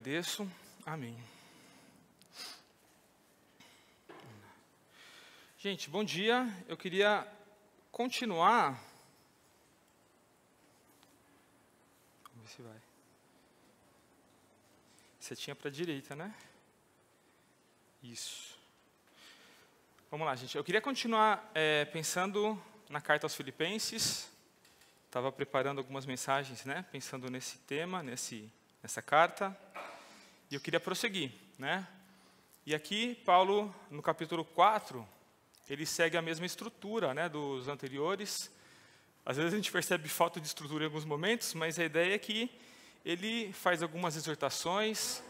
Agradeço. Amém. Gente, bom dia. Eu queria continuar. Vamos ver se vai. Você tinha para a direita, né? Isso. Vamos lá, gente. Eu queria continuar pensando na carta aos Filipenses. Estava preparando algumas mensagens, né? Pensando nesse tema, nessa carta. E eu queria prosseguir, né? E aqui, Paulo, no capítulo 4, ele segue a mesma estrutura, né, dos anteriores. Às vezes a gente percebe falta de estrutura em alguns momentos, mas a ideia é que ele faz algumas exortações,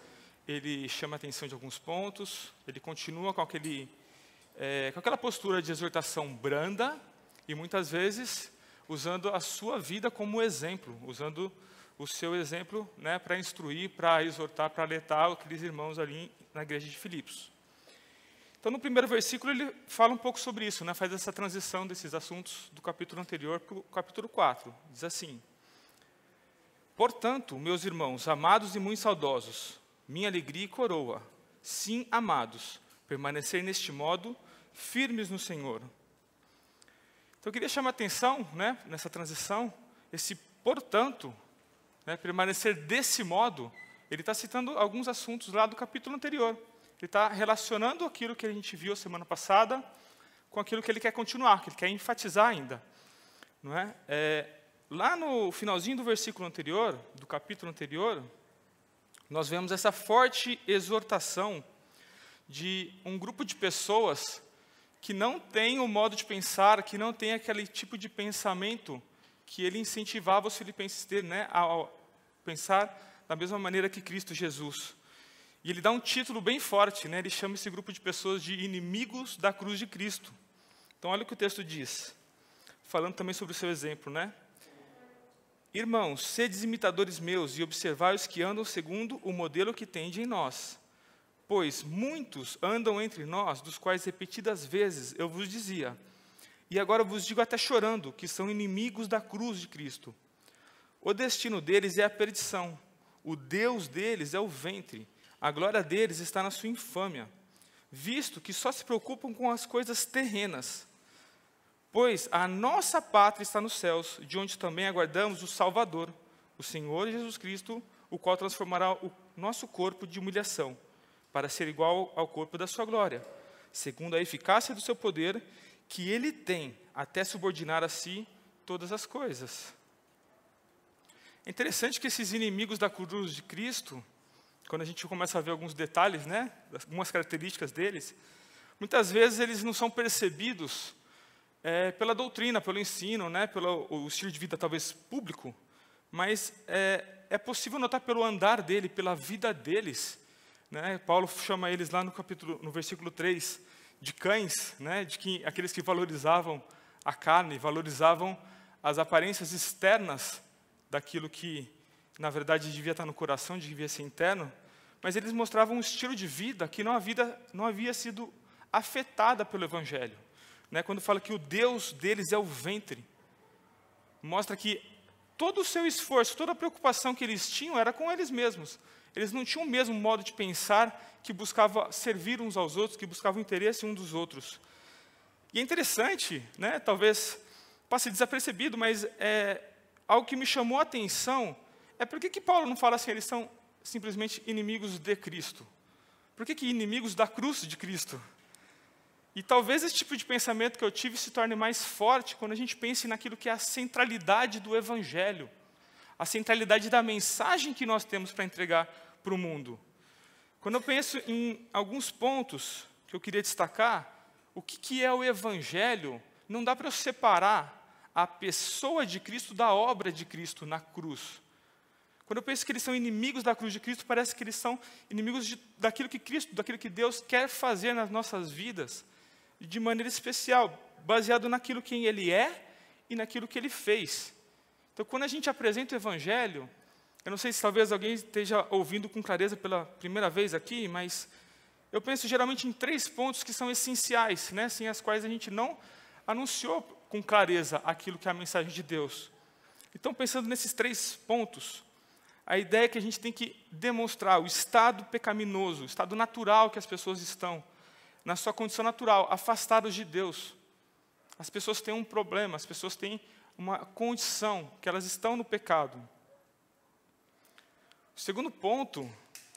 ele chama a atenção de alguns pontos, ele continua com aquela postura de exortação branda e muitas vezes usando a sua vida como exemplo, usando o seu exemplo, né, para instruir, para exortar, para alertar aqueles irmãos ali na igreja de Filipos. Então, no primeiro versículo, ele fala um pouco sobre isso, né, faz essa transição desses assuntos do capítulo anterior para o capítulo 4. Diz assim: portanto, meus irmãos, amados e muito saudosos, minha alegria e coroa, sim, amados, permanecer neste modo, firmes no Senhor. Então, eu queria chamar a atenção, né, nessa transição, esse portanto, né, permanecer desse modo, ele está citando alguns assuntos lá do capítulo anterior. Ele está relacionando aquilo que a gente viu semana passada com aquilo que ele quer continuar, que ele quer enfatizar ainda. Não é? Lá no finalzinho do versículo anterior, do capítulo anterior, nós vemos essa forte exortação de um grupo de pessoas que não tem o modo de pensar, que não tem aquele tipo de pensamento que ele incentivava os filipenses a ter, né, a pensar da mesma maneira que Cristo Jesus. E ele dá um título bem forte, né, ele chama esse grupo de pessoas de inimigos da cruz de Cristo. Então, olha o que o texto diz, falando também sobre o seu exemplo, né? Irmãos, sedes imitadores meus e observai os que andam segundo o modelo que tende em nós. Pois muitos andam entre nós, dos quais repetidas vezes eu vos dizia, e agora vos digo até chorando, que são inimigos da cruz de Cristo. O destino deles é a perdição, o Deus deles é o ventre, a glória deles está na sua infâmia, visto que só se preocupam com as coisas terrenas. Pois a nossa pátria está nos céus, de onde também aguardamos o Salvador, o Senhor Jesus Cristo, o qual transformará o nosso corpo de humilhação, para ser igual ao corpo da sua glória, segundo a eficácia do seu poder, que ele tem até subordinar a si todas as coisas. É interessante que esses inimigos da cruz de Cristo, quando a gente começa a ver alguns detalhes, né, algumas características deles, muitas vezes eles não são percebidos pela doutrina, pelo ensino, né, pelo estilo de vida talvez público, mas é possível notar pelo andar dele, pela vida deles. Né, Paulo chama eles lá no versículo 3, de cães, né, aqueles que valorizavam a carne, valorizavam as aparências externas daquilo que, na verdade, devia estar no coração, devia ser interno, mas eles mostravam um estilo de vida que não havia sido afetada pelo Evangelho. Né, quando fala que o Deus deles é o ventre, mostra que todo o seu esforço, toda a preocupação que eles tinham era com eles mesmos. Eles não tinham o mesmo modo de pensar, que buscava servir uns aos outros, que buscava o interesse uns dos outros. E é interessante, né, talvez passe desapercebido, mas algo que me chamou a atenção é por que Paulo não fala assim, eles são simplesmente inimigos de Cristo? Por que inimigos da cruz de Cristo? E talvez esse tipo de pensamento que eu tive se torne mais forte quando a gente pense naquilo que é a centralidade do Evangelho, a centralidade da mensagem que nós temos para entregar para o mundo. Quando eu penso em alguns pontos que eu queria destacar, o que é o Evangelho, não dá para eu separar a pessoa de Cristo da obra de Cristo na cruz. Quando eu penso que eles são inimigos da cruz de Cristo, parece que eles são inimigos daquilo que Deus quer fazer nas nossas vidas, de maneira especial, baseado naquilo que Ele é e naquilo que Ele fez. Então, quando a gente apresenta o Evangelho, eu não sei se talvez alguém esteja ouvindo com clareza pela primeira vez aqui, mas eu penso geralmente em 3 pontos que são essenciais, né, sem as quais a gente não anunciou com clareza aquilo que é a mensagem de Deus. Então, pensando nesses 3 pontos, a ideia é que a gente tem que demonstrar o estado pecaminoso, o estado natural que as pessoas estão, na sua condição natural, afastados de Deus. As pessoas têm um problema, as pessoas têm uma condição, que elas estão no pecado. O segundo ponto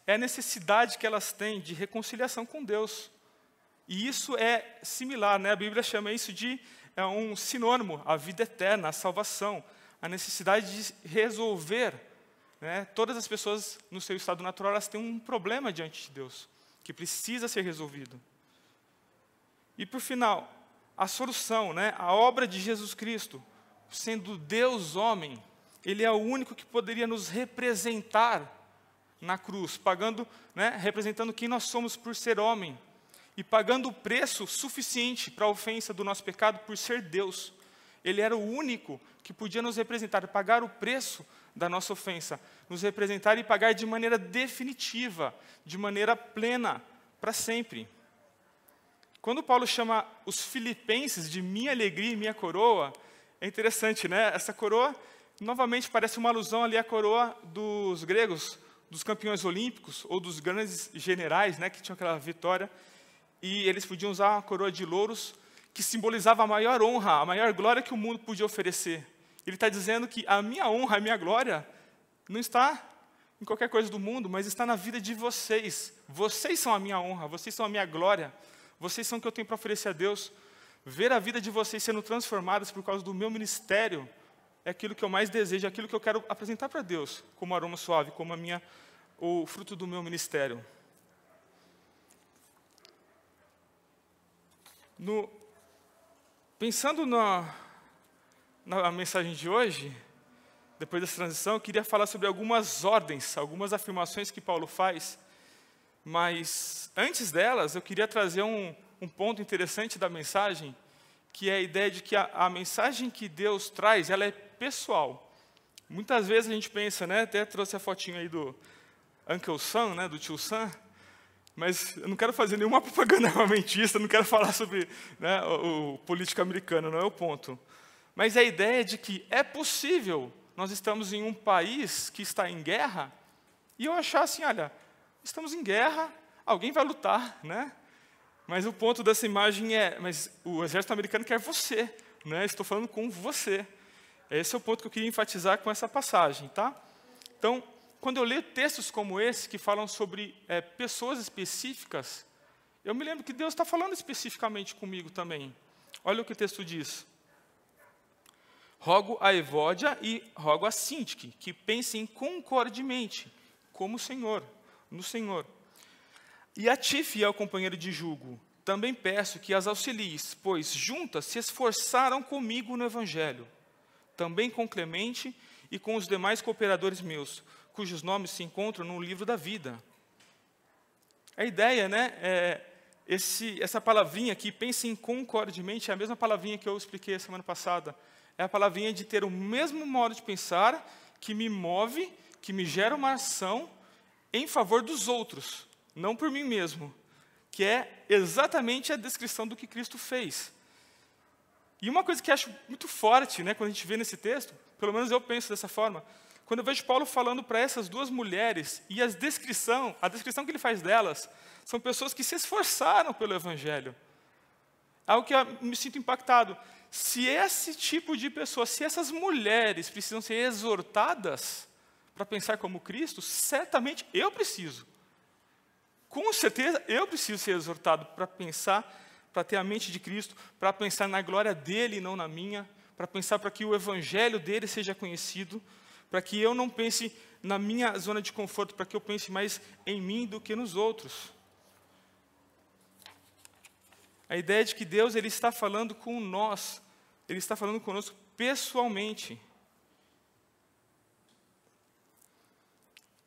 é a necessidade que elas têm de reconciliação com Deus. E isso é similar, né? A Bíblia chama isso de um sinônimo, a vida eterna, a salvação, a necessidade de resolver. Né? Todas as pessoas, no seu estado natural, elas têm um problema diante de Deus, que precisa ser resolvido. E, por final, a solução, né? A obra de Jesus Cristo, sendo Deus homem, Ele é o único que poderia nos representar na cruz, pagando, né? Representando quem nós somos por ser homem, e pagando o preço suficiente para a ofensa do nosso pecado por ser Deus. Ele era o único que podia nos representar, pagar o preço da nossa ofensa, nos representar e pagar de maneira definitiva, de maneira plena, para sempre. Quando Paulo chama os filipenses de minha alegria e minha coroa, é interessante, né? Essa coroa, novamente, parece uma alusão ali à coroa dos gregos, dos campeões olímpicos, ou dos grandes generais, né, que tinham aquela vitória, e eles podiam usar uma coroa de louros, que simbolizava a maior honra, a maior glória que o mundo podia oferecer. Ele está dizendo que a minha honra, a minha glória, não está em qualquer coisa do mundo, mas está na vida de vocês. Vocês são a minha honra, vocês são a minha glória, vocês são o que eu tenho para oferecer a Deus. Ver a vida de vocês sendo transformadas por causa do meu ministério é aquilo que eu mais desejo, é aquilo que eu quero apresentar para Deus, como aroma suave, como o fruto do meu ministério. Pensando na mensagem de hoje, depois dessa transição, eu queria falar sobre algumas ordens, algumas afirmações que Paulo faz, mas antes delas, eu queria trazer um ponto interessante da mensagem, que é a ideia de que a mensagem que Deus traz, ela é pessoal. Muitas vezes a gente pensa, né, até trouxe a fotinho aí do Uncle Sam, né, do tio Sam, mas eu não quero fazer nenhuma propaganda armamentista, não quero falar sobre, né, o político americano, não é o ponto. Mas a ideia de que é possível, nós estamos em um país que está em guerra, e eu achar assim, olha, estamos em guerra, alguém vai lutar, né? Mas o ponto dessa imagem é, mas o exército americano quer você, né? Estou falando com você. Esse é o ponto que eu queria enfatizar com essa passagem, tá? Então, quando eu leio textos como esse, que falam sobre pessoas específicas, eu me lembro que Deus está falando especificamente comigo também. Olha o que o texto diz. Rogo a Evódia e rogo a Sintique, que pensem concordemente, como o Senhor, no Senhor. E a ti, fiel companheiro de jugo, também peço que as auxilies, pois juntas se esforçaram comigo no Evangelho, também com Clemente e com os demais cooperadores meus, cujos nomes se encontram no livro da vida. A ideia, né, essa palavrinha aqui, pensem concordemente, é a mesma palavrinha que eu expliquei a semana passada. É a palavrinha de ter o mesmo modo de pensar que me move, que me gera uma ação em favor dos outros, não por mim mesmo, que é exatamente a descrição do que Cristo fez. E uma coisa que acho muito forte, né, quando a gente vê nesse texto, pelo menos eu penso dessa forma, quando eu vejo Paulo falando para essas duas mulheres, e a descrição que ele faz delas, são pessoas que se esforçaram pelo Evangelho. Algo que eu me sinto impactado. Se esse tipo de pessoa, se essas mulheres precisam ser exortadas para pensar como Cristo, certamente eu preciso. Com certeza eu preciso ser exortado para pensar, para ter a mente de Cristo, para pensar na glória dele e não na minha, para pensar para que o Evangelho dele seja conhecido, para que eu não pense na minha zona de conforto, para que eu pense mais em mim do que nos outros. A ideia de que Deus ele está falando com nós, Ele está falando conosco pessoalmente.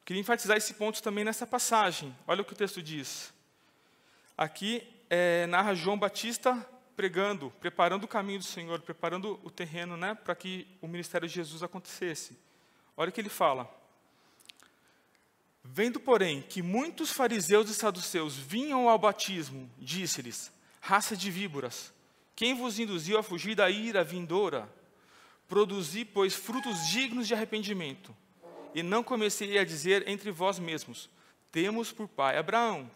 Queria enfatizar esse ponto também nessa passagem. Olha o que o texto diz. Aqui narra João Batista pregando, preparando o caminho do Senhor, preparando o terreno, né, para que o ministério de Jesus acontecesse. Olha o que ele fala. Vendo, porém, que muitos fariseus e saduceus vinham ao batismo, disse-lhes, raça de víboras, quem vos induziu a fugir da ira vindoura? Produzi, pois, frutos dignos de arrependimento. e não comecei a dizer entre vós mesmos, temos por pai Abraão,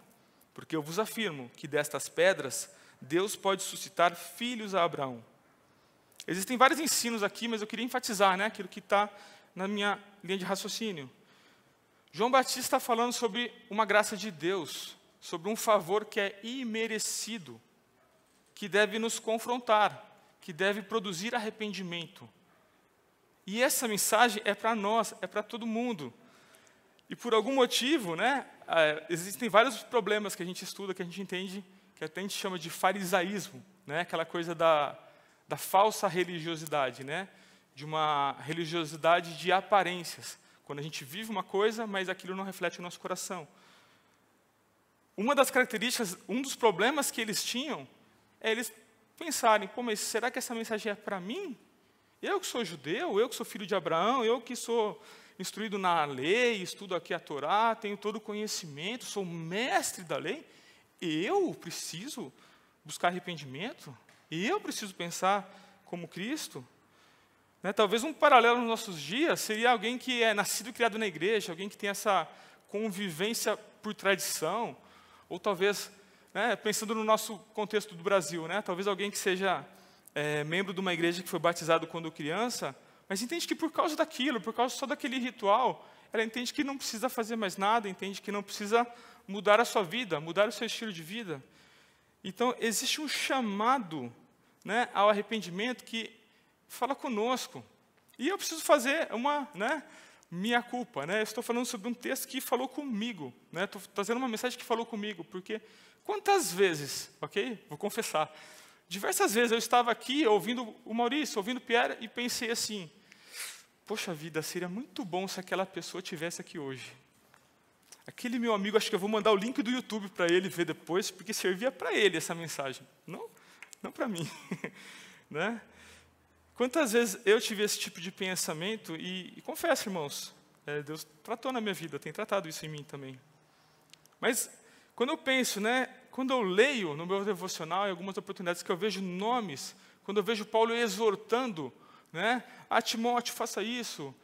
porque eu vos afirmo que destas pedras Deus pode suscitar filhos a Abraão. Existem vários ensinos aqui, mas eu queria enfatizar, né, aquilo que está na minha linha de raciocínio. João Batista está falando sobre uma graça de Deus, sobre um favor que é imerecido, que deve nos confrontar, que deve produzir arrependimento. E essa mensagem é para nós, é para todo mundo. E por algum motivo, né, existem vários problemas que a gente estuda, que a gente entende, que até a gente chama de farisaísmo, né, aquela coisa da falsa religiosidade, né, de uma religiosidade de aparências, quando a gente vive uma coisa, mas aquilo não reflete o nosso coração. Uma das características, um dos problemas que eles tinham, é eles pensarem, pô, mas será que essa mensagem é para mim? Eu que sou judeu, eu que sou filho de Abraão, eu que sou instruído na lei, estudo aqui a Torá, tenho todo o conhecimento, sou mestre da lei, eu preciso buscar arrependimento? Eu preciso pensar como Cristo? Né, talvez um paralelo nos nossos dias seria alguém que é nascido e criado na igreja, alguém que tem essa convivência por tradição, ou talvez, né, pensando no nosso contexto do Brasil, né, talvez alguém que seja membro de uma igreja que foi batizado quando criança, mas entende que por causa daquilo, por causa só daquele ritual, ela entende que não precisa fazer mais nada, entende que não precisa mudar a sua vida, mudar o seu estilo de vida. Então, existe um chamado, né, ao arrependimento que fala conosco. E eu preciso fazer uma, né, minha culpa. Né? Eu estou falando sobre um texto que falou comigo. Né? Estou trazendo uma mensagem que falou comigo, porque quantas vezes, ok? Vou confessar, diversas vezes eu estava aqui ouvindo o Maurício, ouvindo o Pierre, e pensei assim, poxa vida, seria muito bom se aquela pessoa estivesse aqui hoje. Aquele meu amigo, acho que eu vou mandar o link do YouTube para ele ver depois, porque servia para ele essa mensagem, não para mim. Né? Quantas vezes eu tive esse tipo de pensamento, e confesso, irmãos, Deus tratou na minha vida, tem tratado isso em mim também. Mas, quando eu penso, né, quando eu leio no meu devocional, em algumas oportunidades que eu vejo nomes, quando eu vejo Paulo exortando, né, Timóteo, faça isso,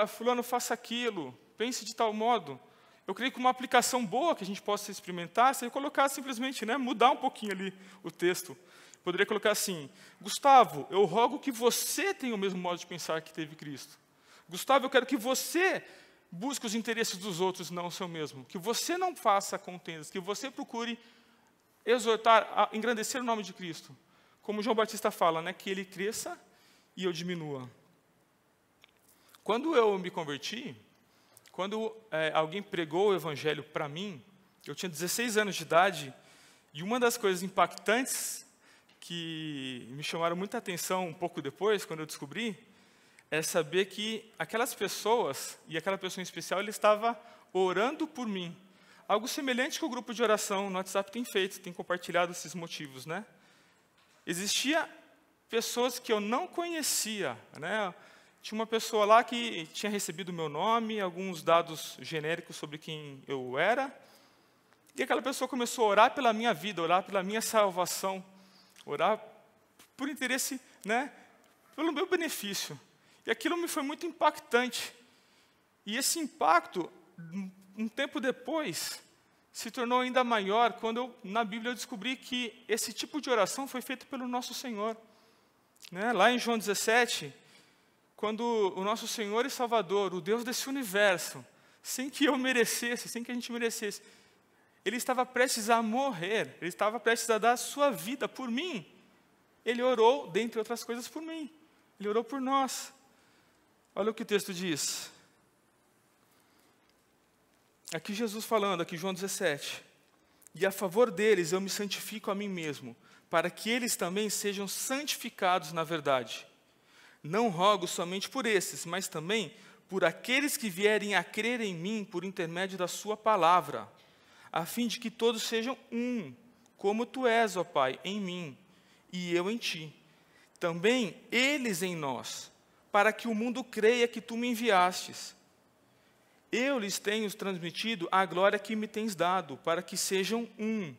fulano, faça aquilo, pense de tal modo. Eu creio que uma aplicação boa que a gente possa experimentar, se eu colocar simplesmente, né, mudar um pouquinho ali o texto. Poderia colocar assim, Gustavo, eu rogo que você tenha o mesmo modo de pensar que teve Cristo. Gustavo, eu quero que você busque os interesses dos outros, não o seu mesmo. Que você não faça contendas, que você procure exortar, engrandecer o nome de Cristo. Como João Batista fala, né, que ele cresça e eu diminua. Quando eu me converti, quando alguém pregou o evangelho para mim, eu tinha 16 anos de idade, e uma das coisas impactantes que me chamaram muita atenção um pouco depois, quando eu descobri, é saber que aquelas pessoas, e aquela pessoa em especial, ele estava orando por mim. Algo semelhante que o grupo de oração no WhatsApp tem feito, tem compartilhado esses motivos. Né? Existia pessoas que eu não conhecia. Né? Tinha uma pessoa lá que tinha recebido o meu nome, alguns dados genéricos sobre quem eu era, e aquela pessoa começou a orar pela minha vida, orar pela minha salvação, orar por interesse, né, pelo meu benefício. E aquilo me foi muito impactante. E esse impacto, um tempo depois, se tornou ainda maior quando na Bíblia eu descobri que esse tipo de oração foi feito pelo nosso Senhor. Né? Lá em João 17, quando o nosso Senhor e Salvador, o Deus desse universo, sem que eu merecesse, sem que a gente merecesse, Ele estava prestes a morrer, Ele estava prestes a dar a sua vida por mim. Ele orou, dentre outras coisas, por mim. Ele orou por nós. Olha o que o texto diz. Aqui Jesus falando, aqui João 17. E a favor deles eu me santifico a mim mesmo, para que eles também sejam santificados na verdade. Não rogo somente por esses, mas também por aqueles que vierem a crer em mim por intermédio da sua palavra, a fim de que todos sejam um, como tu és, ó Pai, em mim, e eu em ti. Também eles em nós, para que o mundo creia que tu me enviastes. Eu lhes tenho transmitido a glória que me tens dado, para que sejam um,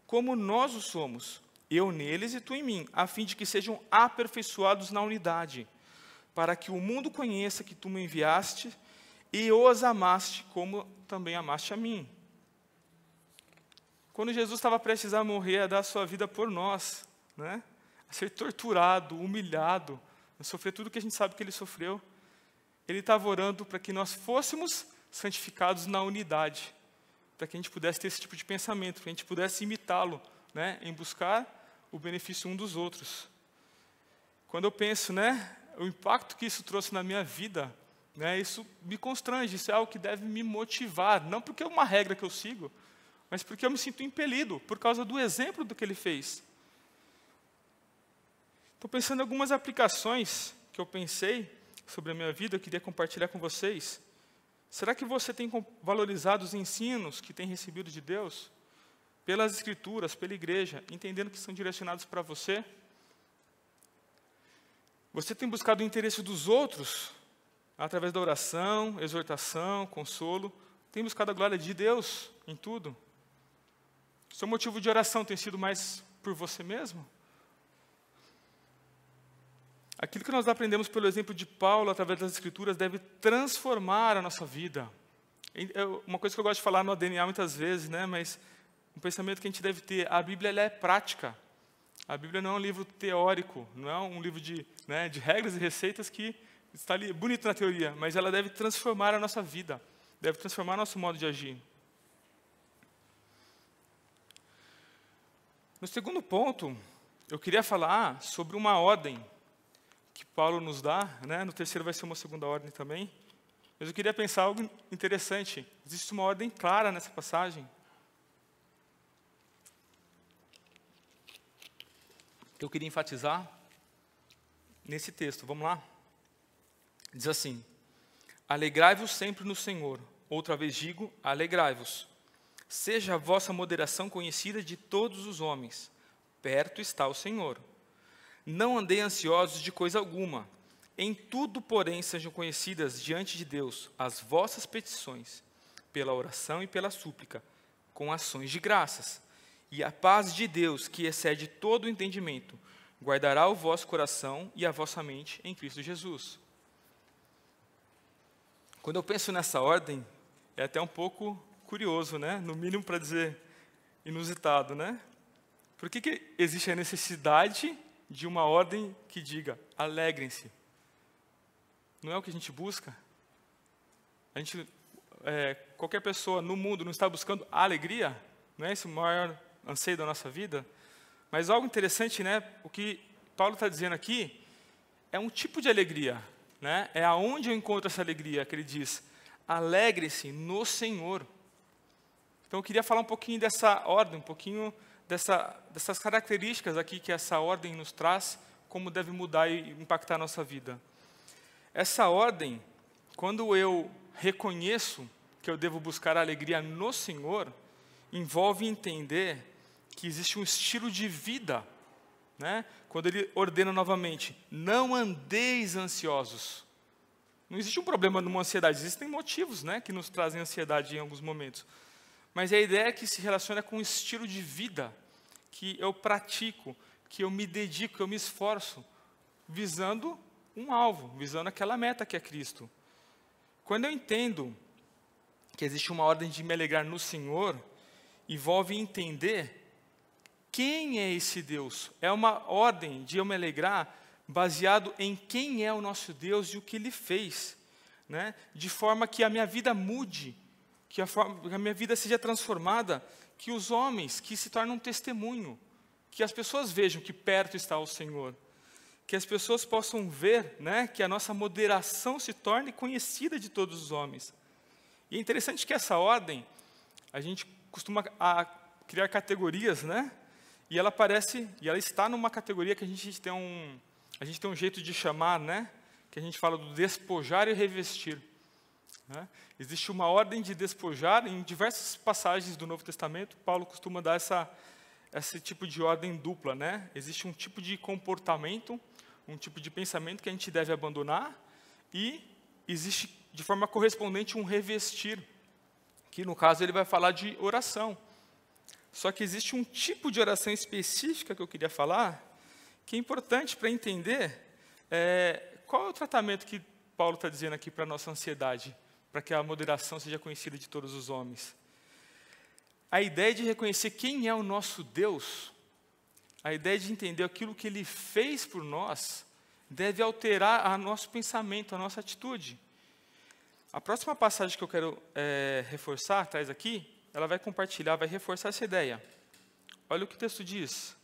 como nós o somos, eu neles e tu em mim, a fim de que sejam aperfeiçoados na unidade, para que o mundo conheça que tu me enviaste e os amaste como também amaste a mim. Quando Jesus estava prestes a morrer, a dar a sua vida por nós, né? A ser torturado, humilhado, a sofrer tudo que a gente sabe que ele sofreu, ele estava orando para que nós fôssemos santificados na unidade, para que a gente pudesse ter esse tipo de pensamento, para que a gente pudesse imitá-lo, né? Em buscar o benefício um dos outros. Quando eu penso, né, o impacto que isso trouxe na minha vida, né, isso me constrange, isso é algo que deve me motivar, não porque é uma regra que eu sigo, mas porque eu me sinto impelido por causa do exemplo do que ele fez. Estou pensando em algumas aplicações que eu pensei sobre a minha vida, eu queria compartilhar com vocês. Será que você tem valorizado os ensinos que tem recebido de Deus? Pelas Escrituras, pela igreja, entendendo que são direcionados para você? Você tem buscado o interesse dos outros, através da oração, exortação, consolo? Tem buscado a glória de Deus em tudo? Seu motivo de oração tem sido mais por você mesmo? Aquilo que nós aprendemos pelo exemplo de Paulo, através das Escrituras, deve transformar a nossa vida. Uma coisa que eu gosto de falar no DNA muitas vezes, né, mas um pensamento que a gente deve ter, a Bíblia ela é prática. A Bíblia não é um livro teórico, não é um livro de regras e receitas que está ali bonito na teoria, mas ela deve transformar a nossa vida, deve transformar nosso modo de agir. No segundo ponto, eu queria falar sobre uma ordem que Paulo nos dá, né? No terceiro vai ser uma segunda ordem também, mas eu queria pensar algo interessante. Existe uma ordem clara nessa passagem, que eu queria enfatizar nesse texto. Vamos lá? Diz assim: alegrai-vos sempre no Senhor. Outra vez digo, alegrai-vos. Seja a vossa moderação conhecida de todos os homens. Perto está o Senhor. Não andei ansiosos de coisa alguma. Em tudo, porém, sejam conhecidas diante de Deus as vossas petições, pela oração e pela súplica, com ações de graças. E a paz de Deus, que excede todo o entendimento, guardará o vosso coração e a vossa mente em Cristo Jesus. Quando eu penso nessa ordem, é até um pouco curioso, né? No mínimo para dizer inusitado, né? Por que existe a necessidade de uma ordem que diga, alegrem-se? Não é o que a gente busca? Qualquer pessoa no mundo não está buscando a alegria? Não é esse o maior anseio da nossa vida? Mas algo interessante, né? O que Paulo está dizendo aqui é um tipo de alegria, né? É aonde eu encontro essa alegria, que ele diz, alegre-se no Senhor. Então eu queria falar um pouquinho dessa ordem, um pouquinho dessas características aqui que essa ordem nos traz, como deve mudar e impactar a nossa vida. Essa ordem, quando eu reconheço que eu devo buscar a alegria no Senhor, envolve entender que existe um estilo de vida, né? Quando ele ordena novamente, não andeis ansiosos. Não existe um problema numa ansiedade, existem motivos, né, que nos trazem ansiedade em alguns momentos. Mas a ideia é que se relaciona com um estilo de vida que eu pratico, que eu me dedico, que eu me esforço, visando um alvo, visando aquela meta que é Cristo. Quando eu entendo que existe uma ordem de me alegrar no Senhor, envolve entender quem é esse Deus. É uma ordem de eu me alegrar baseado em quem é o nosso Deus e o que Ele fez, né? De forma que a minha vida mude, que a minha vida seja transformada, que os homens, que se tornam um testemunho, que as pessoas vejam que perto está o Senhor, que as pessoas possam ver, né, que a nossa moderação se torne conhecida de todos os homens. E é interessante que essa ordem, a gente costuma criar categorias, né? E ela está numa categoria que a gente tem um jeito de chamar, né? Que a gente fala do despojar e revestir. Né? Existe uma ordem de despojar, em diversas passagens do Novo Testamento, Paulo costuma dar esse tipo de ordem dupla, né? Existe um tipo de comportamento, um tipo de pensamento que a gente deve abandonar, e existe, de forma correspondente, um revestir, que no caso ele vai falar de oração. Só que existe um tipo de oração específica que eu queria falar, que é importante para entender qual é o tratamento que Paulo está dizendo aqui para a nossa ansiedade. para que a moderação seja conhecida de todos os homens. A ideia de reconhecer quem é o nosso Deus, a ideia de entender aquilo que Ele fez por nós, deve alterar o nosso pensamento, a nossa atitude. A próxima passagem que eu quero reforçar, traz aqui, ela vai compartilhar, vai reforçar essa ideia. Olha o que o texto diz.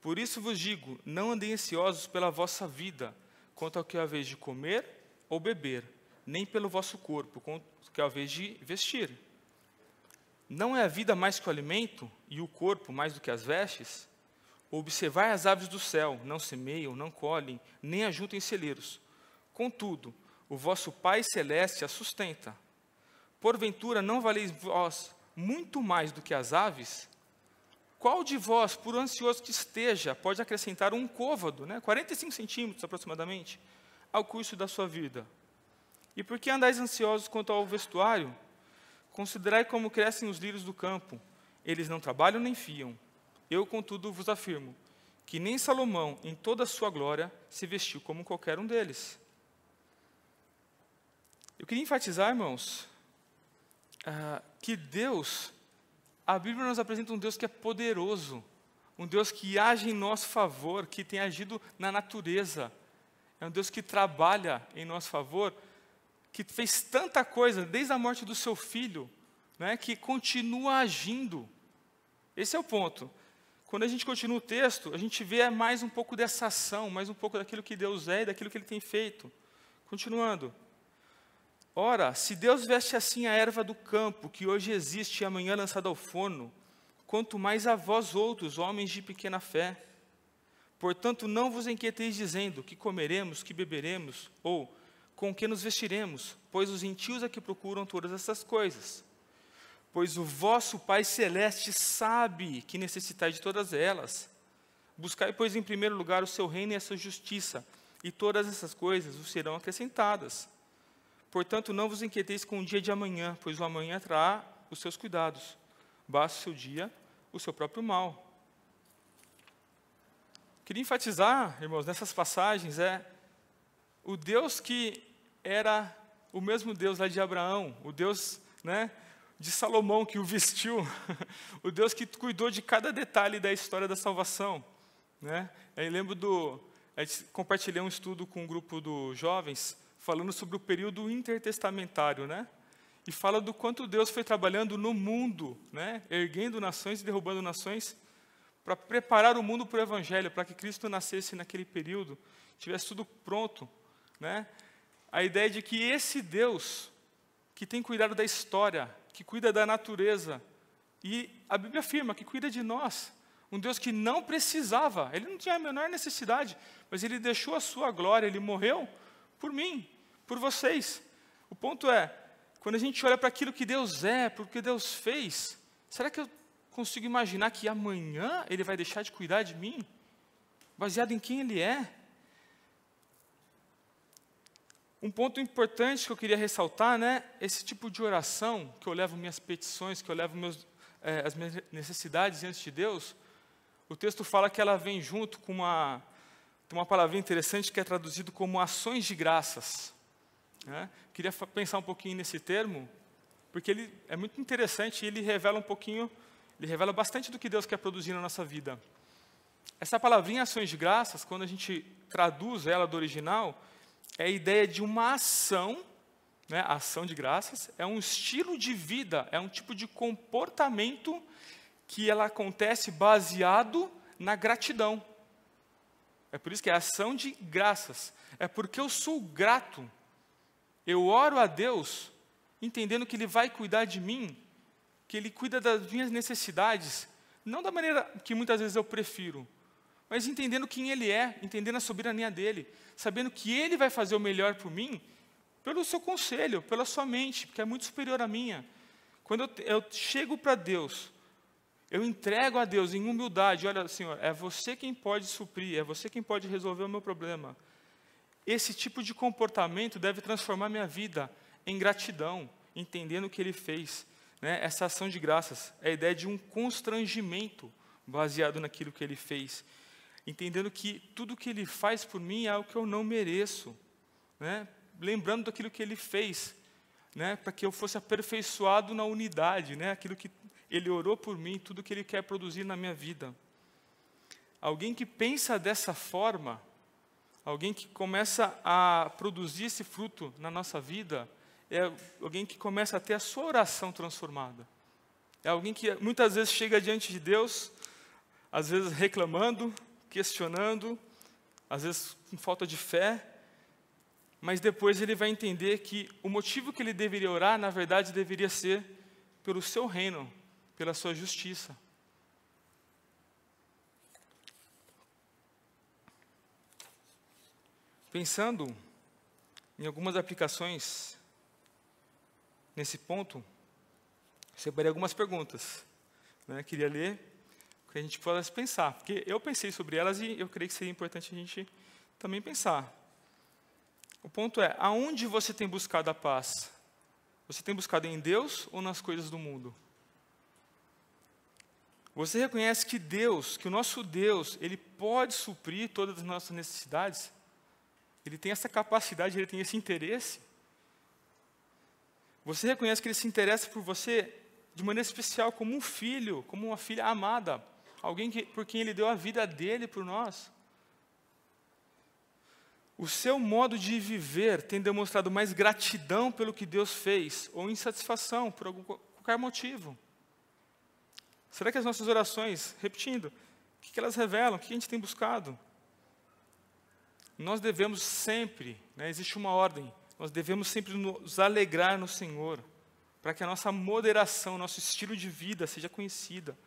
Por isso vos digo, não andem ansiosos pela vossa vida, quanto ao que é a vez de comer ou beber, nem pelo vosso corpo, quanto ao que é a vez de vestir. Não é a vida mais que o alimento, e o corpo mais do que as vestes? Observai as aves do céu, não semeiam, não colhem, nem ajuntam em celeiros. Contudo, o vosso Pai Celeste as sustenta. Porventura, não valeis vós muito mais do que as aves? Qual de vós, por ansioso que esteja, pode acrescentar um côvado, 45 centímetros aproximadamente, ao curso da sua vida? E por que andais ansiosos quanto ao vestuário? Considerai como crescem os lírios do campo. Eles não trabalham nem fiam. Eu, contudo, vos afirmo que nem Salomão, em toda a sua glória, se vestiu como qualquer um deles. Eu queria enfatizar, irmãos, que Deus, a Bíblia nos apresenta um Deus que é poderoso, um Deus que age em nosso favor, que tem agido na natureza. É um Deus que trabalha em nosso favor, que fez tanta coisa, desde a morte do seu filho, que continua agindo. Esse é o ponto. Quando a gente continua o texto, a gente vê mais um pouco dessa ação, mais um pouco daquilo que Deus é e daquilo que Ele tem feito. Continuando. Ora, se Deus veste assim a erva do campo, que hoje existe e amanhã lançada ao forno, quanto mais a vós outros, homens de pequena fé. Portanto, não vos inquieteis dizendo, que comeremos, que beberemos, ou com que nos vestiremos, pois os gentios é que procuram todas essas coisas. Pois o vosso Pai Celeste sabe que necessitais de todas elas. Buscai, pois, em primeiro lugar o seu reino e a sua justiça, e todas essas coisas vos serão acrescentadas. Portanto, não vos inquieteis com o dia de amanhã, pois o amanhã trará os seus cuidados. Basta o seu dia, o seu próprio mal. Queria enfatizar, irmãos, nessas passagens, o Deus que era o mesmo Deus lá de Abraão, o Deus, de Salomão que o vestiu, o Deus que cuidou de cada detalhe da história da salvação. Eu lembro compartilhei um estudo com um grupo de jovens, falando sobre o período intertestamentário, e fala do quanto Deus foi trabalhando no mundo, erguendo nações e derrubando nações, para preparar o mundo para o Evangelho, para que Cristo nascesse naquele período, tivesse tudo pronto. A ideia de que esse Deus, que tem cuidado da história, que cuida da natureza, e a Bíblia afirma que cuida de nós, um Deus que não precisava, Ele não tinha a menor necessidade, mas Ele deixou a sua glória, Ele morreu por mim, por vocês. O ponto é, quando a gente olha para aquilo que Deus é, para o que Deus fez, será que eu consigo imaginar que amanhã Ele vai deixar de cuidar de mim? Baseado em quem Ele é? Um ponto importante que eu queria ressaltar, esse tipo de oração, que eu levo minhas petições, que eu levo as minhas necessidades diante de Deus, o texto fala que ela vem junto com uma palavrinha interessante que é traduzido como ações de graças. Queria pensar um pouquinho nesse termo, porque ele é muito interessante e ele revela bastante do que Deus quer produzir na nossa vida. Essa palavrinha ações de graças, quando a gente traduz ela do original, é a ideia de uma ação, a ação de graças, é um estilo de vida, é um tipo de comportamento que ela acontece baseado na gratidão. É por isso que é ação de graças. É porque eu sou grato. Eu oro a Deus, entendendo que Ele vai cuidar de mim, que Ele cuida das minhas necessidades, não da maneira que muitas vezes eu prefiro, mas entendendo quem Ele é, entendendo a soberania dEle, sabendo que Ele vai fazer o melhor por mim, pelo seu conselho, pela sua mente, porque é muito superior à minha. Quando eu chego para Deus, eu entrego a Deus em humildade, olha, Senhor, é você quem pode suprir, é você quem pode resolver o meu problema. Esse tipo de comportamento deve transformar minha vida em gratidão, entendendo o que Ele fez. Essa ação de graças é a ideia de um constrangimento baseado naquilo que Ele fez, entendendo que tudo que Ele faz por mim é algo que eu não mereço, lembrando daquilo que Ele fez, né, para que eu fosse aperfeiçoado na unidade, né, aquilo que Ele orou por mim, tudo que Ele quer produzir na minha vida. Alguém que pensa dessa forma, alguém que começa a produzir esse fruto na nossa vida, é alguém que começa a ter a sua oração transformada. É alguém que muitas vezes chega diante de Deus, às vezes reclamando, questionando, às vezes com falta de fé, mas depois ele vai entender que o motivo que ele deveria orar, na verdade, deveria ser pelo seu reino, pela sua justiça. Pensando em algumas aplicações nesse ponto, separei algumas perguntas, né? Queria ler, para que a gente pudesse pensar, porque eu pensei sobre elas e eu creio que seria importante a gente também pensar. O ponto é, aonde você tem buscado a paz? Você tem buscado em Deus ou nas coisas do mundo? Você reconhece que Deus, que o nosso Deus, Ele pode suprir todas as nossas necessidades? Ele tem essa capacidade, Ele tem esse interesse? Você reconhece que Ele se interessa por você de maneira especial, como um filho, como uma filha amada, alguém por quem Ele deu a vida dele por nós? O seu modo de viver tem demonstrado mais gratidão pelo que Deus fez, ou insatisfação por qualquer motivo? Será que as nossas orações, repetindo, o que elas revelam? O que a gente tem buscado? Nós devemos sempre, né, existe uma ordem, nós devemos sempre nos alegrar no Senhor, para que a nossa moderação, nosso estilo de vida seja conhecida,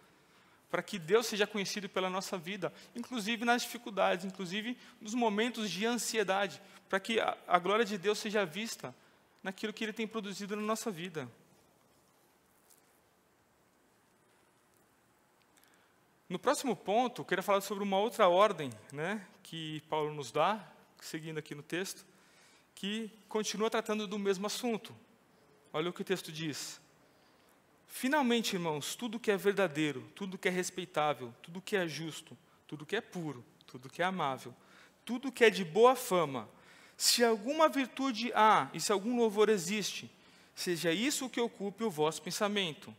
para que Deus seja conhecido pela nossa vida, inclusive nas dificuldades, inclusive nos momentos de ansiedade, para que a glória de Deus seja vista naquilo que Ele tem produzido na nossa vida. No próximo ponto, eu queria falar sobre uma outra ordem, né, que Paulo nos dá, seguindo aqui no texto, que continua tratando do mesmo assunto. Olha o que o texto diz. Finalmente, irmãos, tudo que é verdadeiro, tudo que é respeitável, tudo que é justo, tudo que é puro, tudo que é amável, tudo que é de boa fama, se alguma virtude há e se algum louvor existe, seja isso o que ocupe o vosso pensamento.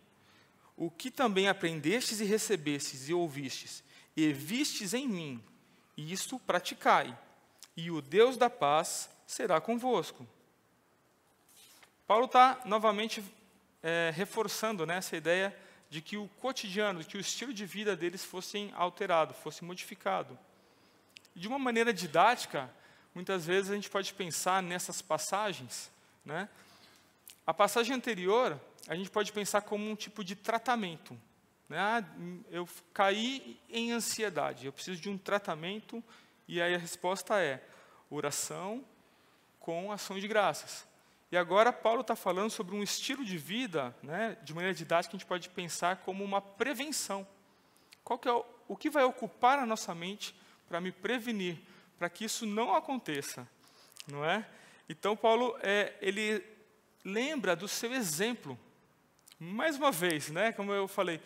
O que também aprendestes e recebestes e ouvistes, e vistes em mim, e isto praticai, e o Deus da paz será convosco. Paulo está novamente reforçando, né, essa ideia de que o cotidiano, de que o estilo de vida deles fosse alterado, fosse modificado. E de uma maneira didática, muitas vezes a gente pode pensar nessas passagens, né? A passagem anterior, a gente pode pensar como um tipo de tratamento, né? Eu caí em ansiedade, eu preciso de um tratamento, e aí a resposta é oração com ação de graças. E agora Paulo está falando sobre um estilo de vida, né, de maneira didática, a gente pode pensar como uma prevenção. Qual que é o que vai ocupar a nossa mente para me prevenir, para que isso não aconteça, não é? Então Paulo, ele lembra do seu exemplo. Mais uma vez, né, como eu falei,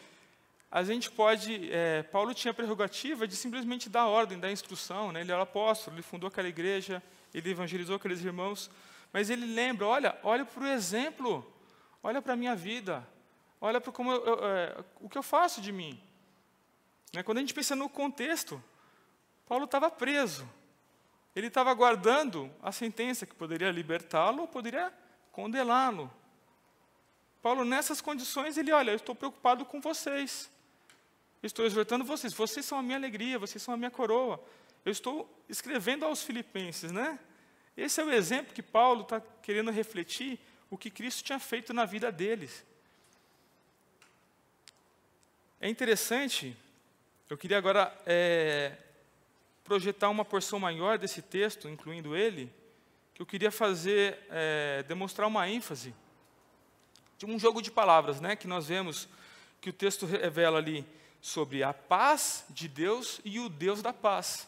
a gente pode, Paulo tinha a prerrogativa de simplesmente dar ordem, dar instrução, né? Ele era apóstolo, ele fundou aquela igreja, ele evangelizou aqueles irmãos, mas ele lembra, olha para o exemplo, olha para a minha vida, olha para o que eu faço de mim. Né? Quando a gente pensa no contexto, Paulo estava preso, ele estava aguardando a sentença que poderia libertá-lo ou poderia condená-lo. Paulo, nessas condições, ele, olha, eu estou preocupado com vocês, eu estou exortando vocês, vocês são a minha alegria, vocês são a minha coroa. Eu estou escrevendo aos filipenses, né? Esse é o exemplo que Paulo está querendo refletir, o que Cristo tinha feito na vida deles. É interessante, eu queria agora projetar uma porção maior desse texto, incluindo ele, que eu queria fazer, demonstrar uma ênfase de um jogo de palavras, né, que nós vemos que o texto revela ali sobre a paz de Deus e o Deus da paz.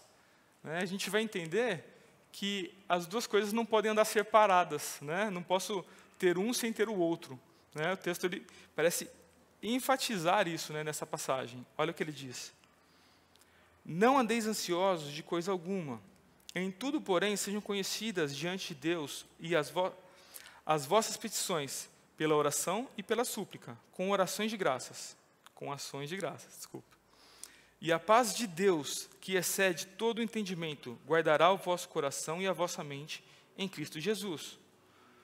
Né, a gente vai entender que as duas coisas não podem andar separadas, né, não posso ter um sem ter o outro. Né, o texto ele parece enfatizar isso, né, nessa passagem. Olha o que ele diz. Não andeis ansiosos de coisa alguma. Em tudo, porém, sejam conhecidas diante de Deus e as as vossas petições pela oração e pela súplica, com orações de graças. Com ações de graças, desculpa. E a paz de Deus, que excede todo o entendimento, guardará o vosso coração e a vossa mente em Cristo Jesus.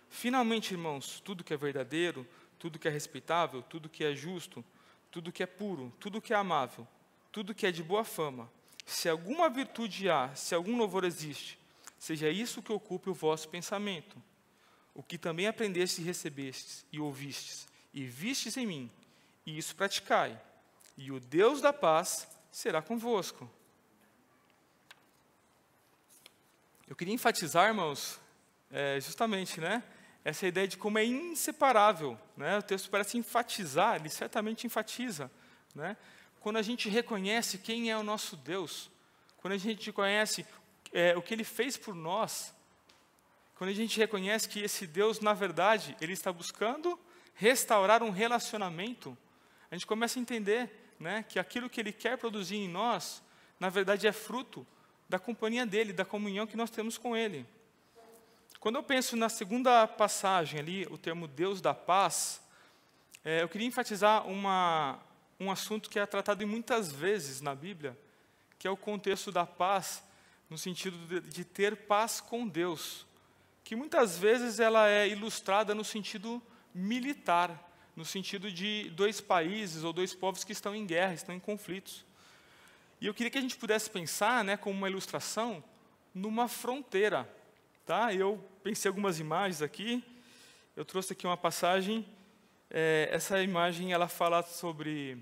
Finalmente, irmãos, tudo que é verdadeiro, tudo que é respeitável, tudo que é justo, tudo que é puro, tudo que é amável, tudo que é de boa fama, se alguma virtude há, se algum louvor existe, seja isso que ocupe o vosso pensamento. O que também aprendestes e recebestes, e ouvistes, e vistes em mim, e isso praticai, e o Deus da paz será convosco. Eu queria enfatizar, irmãos, justamente, essa ideia de como é inseparável. O texto parece enfatizar, ele certamente enfatiza. Quando a gente reconhece quem é o nosso Deus, quando a gente conhece o que Ele fez por nós, quando a gente reconhece que esse Deus, na verdade, Ele está buscando restaurar um relacionamento, a gente começa a entender que aquilo que Ele quer produzir em nós, na verdade, é fruto da companhia dEle, da comunhão que nós temos com Ele. Quando eu penso na segunda passagem ali, o termo Deus da paz, eu queria enfatizar um assunto que é tratado muitas vezes na Bíblia, que é o contexto da paz, no sentido de ter paz com Deus, que muitas vezes ela é ilustrada no sentido militar, no sentido de dois países ou dois povos que estão em guerra, estão em conflitos. E eu queria que a gente pudesse pensar, como uma ilustração, numa fronteira. Eu pensei algumas imagens aqui, eu trouxe aqui uma passagem, essa imagem ela fala sobre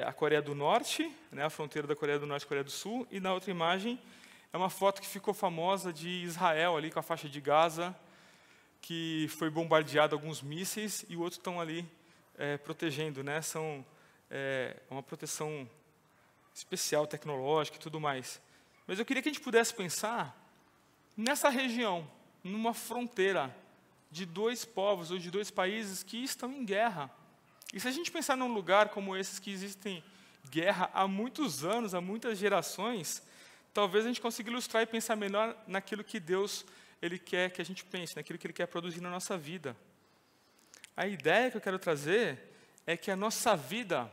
a Coreia do Norte, a fronteira da Coreia do Norte e Coreia do Sul, e na outra imagem é uma foto que ficou famosa de Israel, ali com a faixa de Gaza, que foi bombardeado alguns mísseis, e o outro estão ali protegendo, são uma proteção especial, tecnológica e tudo mais. Mas eu queria que a gente pudesse pensar nessa região, numa fronteira de dois povos ou de dois países que estão em guerra. E se a gente pensar num lugar como esses que existem guerra há muitos anos, há muitas gerações, talvez a gente consiga ilustrar e pensar melhor naquilo que Deus Ele quer que a gente pense, naquilo que Ele quer produzir na nossa vida. A ideia que eu quero trazer é que a nossa vida,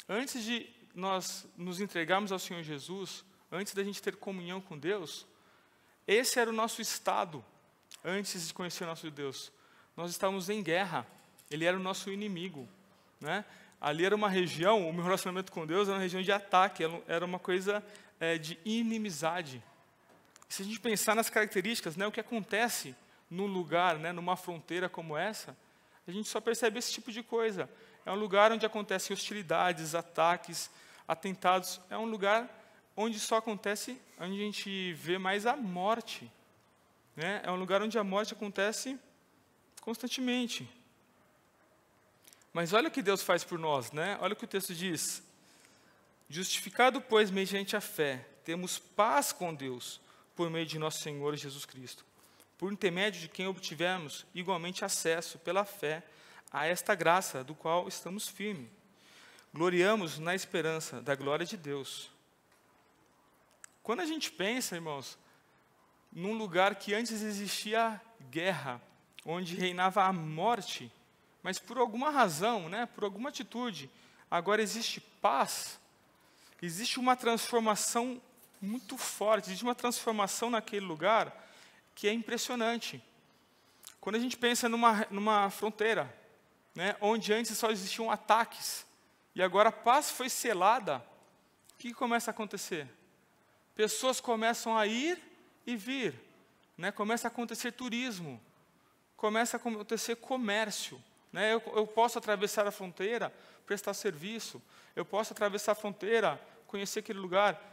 antes de nós nos entregarmos ao Senhor Jesus, antes da gente ter comunhão com Deus, esse era o nosso estado, antes de conhecer o nosso Deus. Nós estávamos em guerra, Ele era o nosso inimigo. Ali era uma região, o meu relacionamento com Deus era uma região de ataque, era uma coisa de inimizade. E se a gente pensar nas características, o que acontece num lugar, numa fronteira como essa, a gente só percebe esse tipo de coisa. É um lugar onde acontecem hostilidades, ataques, atentados. É um lugar onde só acontece, onde a gente vê mais a morte. É um lugar onde a morte acontece constantemente. Mas olha o que Deus faz por nós, Olha o que o texto diz. Justificado, pois, mediante a fé, temos paz com Deus, por meio de nosso Senhor Jesus Cristo, por intermédio de quem obtivemos igualmente acesso, pela fé, a esta graça, do qual estamos firmes. Gloriamos na esperança da glória de Deus. Quando a gente pensa, irmãos, num lugar que antes existia guerra, onde reinava a morte, mas por alguma razão, por alguma atitude, agora existe paz, existe uma transformação muito forte, existe uma transformação naquele lugar que é impressionante. Quando a gente pensa numa fronteira, onde antes só existiam ataques, e agora a paz foi selada, o que começa a acontecer? Pessoas começam a ir e vir, começa a acontecer turismo, começa a acontecer comércio. Eu posso atravessar a fronteira, prestar serviço, eu posso atravessar a fronteira, conhecer aquele lugar.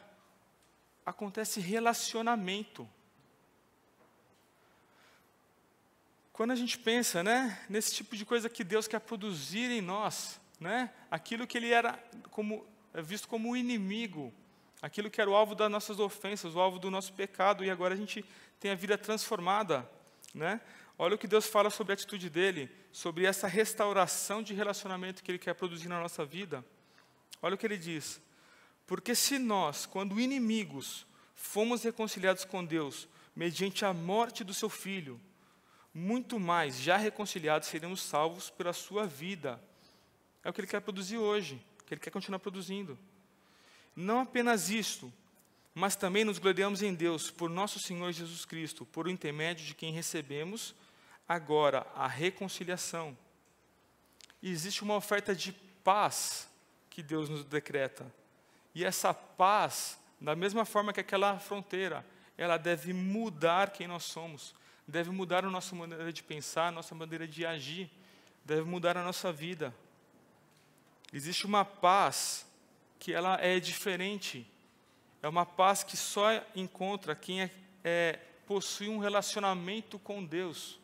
Acontece relacionamento. Quando a gente pensa nesse tipo de coisa que Deus quer produzir em nós, aquilo que Ele era visto como o inimigo, aquilo que era o alvo das nossas ofensas, o alvo do nosso pecado, e agora a gente tem a vida transformada. Olha o que Deus fala sobre a atitude dEle, sobre essa restauração de relacionamento que Ele quer produzir na nossa vida. Olha o que Ele diz. Porque se nós, quando inimigos, fomos reconciliados com Deus, mediante a morte do Seu Filho, muito mais, já reconciliados, seremos salvos pela sua vida. É o que Ele quer produzir hoje, que Ele quer continuar produzindo. Não apenas isto, mas também nos gloriamos em Deus, por nosso Senhor Jesus Cristo, por o intermédio de quem recebemos agora a reconciliação. E existe uma oferta de paz que Deus nos decreta. E essa paz, da mesma forma que aquela fronteira, ela deve mudar quem nós somos, deve mudar a nossa maneira de pensar, a nossa maneira de agir, deve mudar a nossa vida. Existe uma paz que ela é diferente, é uma paz que só encontra quem possui um relacionamento com Deus.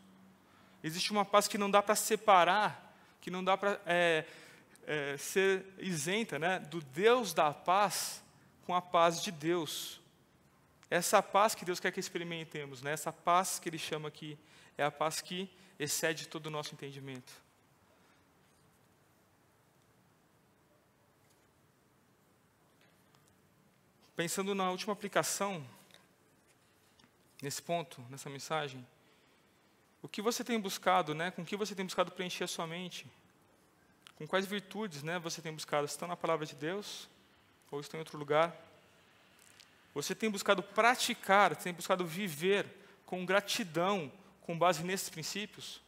Existe uma paz que não dá para separar, que não dá para ser isenta, né, do Deus da paz com a paz de Deus. Essa paz que Deus quer que experimentemos, né, essa paz que Ele chama aqui, é a paz que excede todo o nosso entendimento. Pensando na última aplicação, nesse ponto, nessa mensagem, o que você tem buscado, né, com que você tem buscado preencher a sua mente? Com quais virtudes, né, você tem buscado? Estão na palavra de Deus? Ou estão em outro lugar? Você tem buscado praticar, tem buscado viver com gratidão, com base nesses princípios?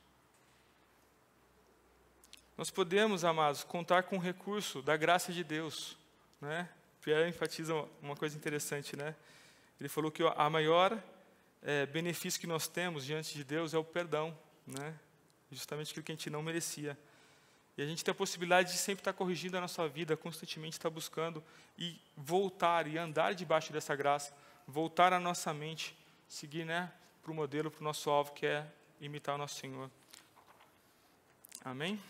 Nós podemos, amados, contar com o recurso da graça de Deus, né? Pierre enfatiza uma coisa interessante, né? Ele falou que a maior benefício que nós temos diante de Deus é o perdão, né? Justamente aquilo que a gente não merecia. E a gente tem a possibilidade de sempre estar corrigindo a nossa vida, constantemente estar buscando e voltar e andar debaixo dessa graça, voltar a nossa mente, seguir, né, para o modelo, para o nosso alvo, que é imitar o nosso Senhor. Amém?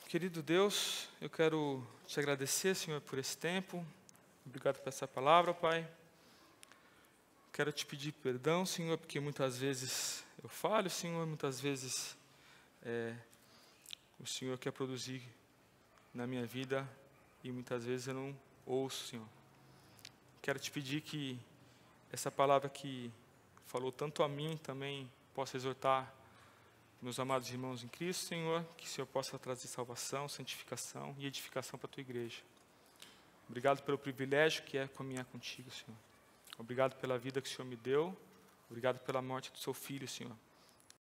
Querido Deus, eu quero te agradecer, Senhor, por esse tempo. Obrigado por essa palavra, Pai. Quero te pedir perdão, Senhor, porque muitas vezes eu falho, Senhor, muitas vezes o Senhor quer produzir na minha vida e muitas vezes eu não ouço, Senhor. Quero te pedir que essa palavra que falou tanto a mim também possa exortar meus amados irmãos em Cristo, Senhor, que o Senhor possa trazer salvação, santificação e edificação para a tua igreja. Obrigado pelo privilégio que é caminhar contigo, Senhor. Obrigado pela vida que o Senhor me deu. Obrigado pela morte do seu filho, Senhor.